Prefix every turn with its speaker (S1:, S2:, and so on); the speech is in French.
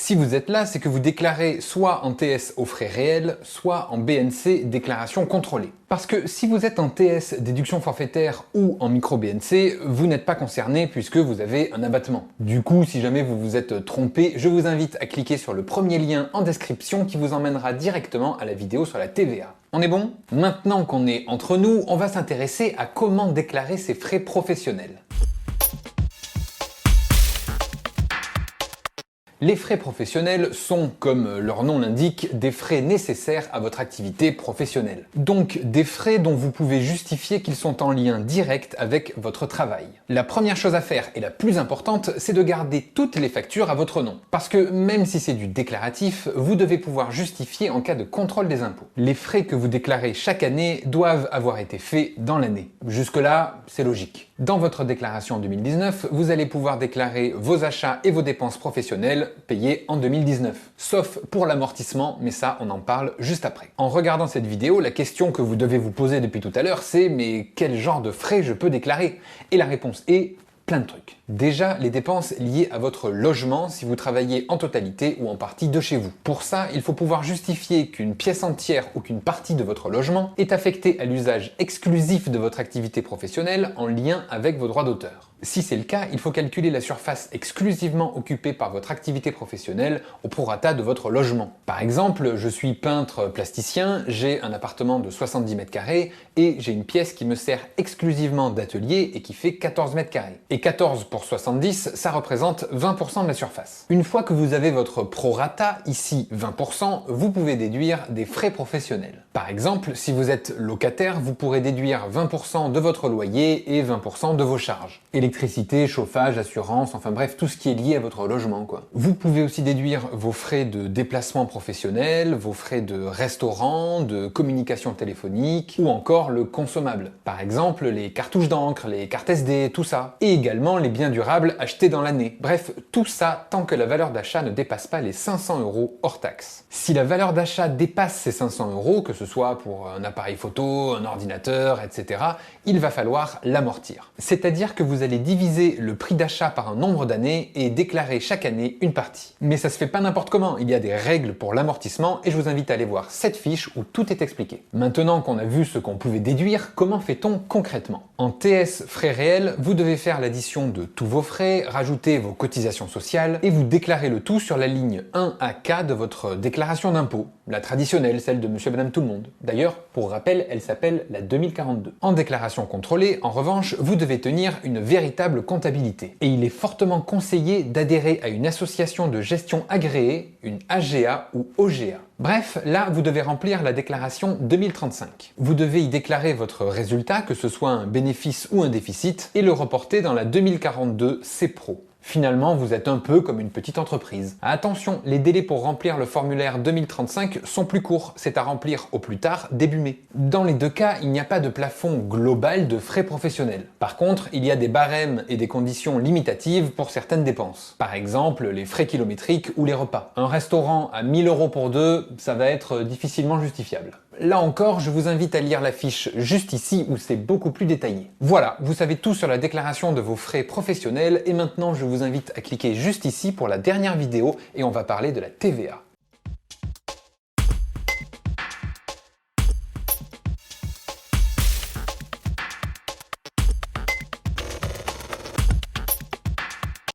S1: Si vous êtes là, c'est que vous déclarez soit en TS aux frais réels, soit en BNC déclaration contrôlée. Parce que si vous êtes en TS déduction forfaitaire ou en micro BNC, vous n'êtes pas concerné puisque vous avez un abattement. Du coup, si jamais vous vous êtes trompé, je vous invite à cliquer sur le premier lien en description qui vous emmènera directement à la vidéo sur la TVA. On est bon? Maintenant qu'on est entre nous, on va s'intéresser à comment déclarer ses frais professionnels. Les frais professionnels sont, comme leur nom l'indique, des frais nécessaires à votre activité professionnelle. Donc des frais dont vous pouvez justifier qu'ils sont en lien direct avec votre travail. La première chose à faire, et la plus importante, c'est de garder toutes les factures à votre nom. Parce que même si c'est du déclaratif, vous devez pouvoir justifier en cas de contrôle des impôts. Les frais que vous déclarez chaque année doivent avoir été faits dans l'année. Jusque-là, c'est logique. Dans votre déclaration 2019, vous allez pouvoir déclarer vos achats et vos dépenses professionnelles payés en 2019. Sauf pour l'amortissement, mais ça, on en parle juste après. En regardant cette vidéo, la question que vous devez vous poser depuis tout à l'heure, c'est mais quel genre de frais je peux déclarer? Et la réponse est plein de trucs. Déjà, les dépenses liées à votre logement si vous travaillez en totalité ou en partie de chez vous. Pour ça, il faut pouvoir justifier qu'une pièce entière ou qu'une partie de votre logement est affectée à l'usage exclusif de votre activité professionnelle en lien avec vos droits d'auteur. Si c'est le cas, il faut calculer la surface exclusivement occupée par votre activité professionnelle au prorata de votre logement. Par exemple, je suis peintre plasticien, j'ai un appartement de 70 mètres carrés et j'ai une pièce qui me sert exclusivement d'atelier et qui fait 14 mètres carrés. Et 14 pour 70, ça représente 20% de la surface. Une fois que vous avez votre prorata, ici 20%, vous pouvez déduire des frais professionnels. Par exemple, si vous êtes locataire, vous pourrez déduire 20% de votre loyer et 20% de vos charges. Électricité, chauffage, assurance, enfin bref, tout ce qui est lié à votre logement, quoi. Vous pouvez aussi déduire vos frais de déplacement professionnel, vos frais de restaurant, de communication téléphonique, ou encore le consommable. Par exemple, les cartouches d'encre, les cartes SD, tout ça. Et également les biens durables achetés dans l'année. Bref, tout ça tant que la valeur d'achat ne dépasse pas les 500 € hors taxe. Si la valeur d'achat dépasse ces 500 €, que ce soit pour un appareil photo, un ordinateur, etc., il va falloir l'amortir. C'est-à-dire que vous allez diviser le prix d'achat par un nombre d'années et déclarer chaque année une partie. Mais ça se fait pas n'importe comment, il y a des règles pour l'amortissement et je vous invite à aller voir cette fiche où tout est expliqué. Maintenant qu'on a vu ce qu'on pouvait déduire, comment fait-on concrètement? En TS frais réels, vous devez faire l'addition de tous vos frais, rajouter vos cotisations sociales et vous déclarez le tout sur la ligne 1 à K de votre déclaration d'impôt, la traditionnelle, celle de monsieur et madame tout le monde. D'ailleurs, pour rappel, elle s'appelle la 2042. En déclaration contrôlée, en revanche, vous devez tenir une véritable comptabilité. Et il est fortement conseillé d'adhérer à une association de gestion agréée, une AGA ou OGA. Bref, là, vous devez remplir la déclaration 2035. Vous devez y déclarer votre résultat, que ce soit un bénéfice ou un déficit, et le reporter dans la 2042 CPRO. Finalement, vous êtes un peu comme une petite entreprise. Attention, les délais pour remplir le formulaire 2035 sont plus courts, c'est à remplir au plus tard début mai. Dans les deux cas, il n'y a pas de plafond global de frais professionnels. Par contre, il y a des barèmes et des conditions limitatives pour certaines dépenses. Par exemple, les frais kilométriques ou les repas. Un restaurant à 1000 € pour deux, ça va être difficilement justifiable. Là encore, je vous invite à lire la fiche juste ici où c'est beaucoup plus détaillé. Voilà, vous savez tout sur la déclaration de vos frais professionnels et maintenant je vous invite à cliquer juste ici pour la dernière vidéo et on va parler de la TVA.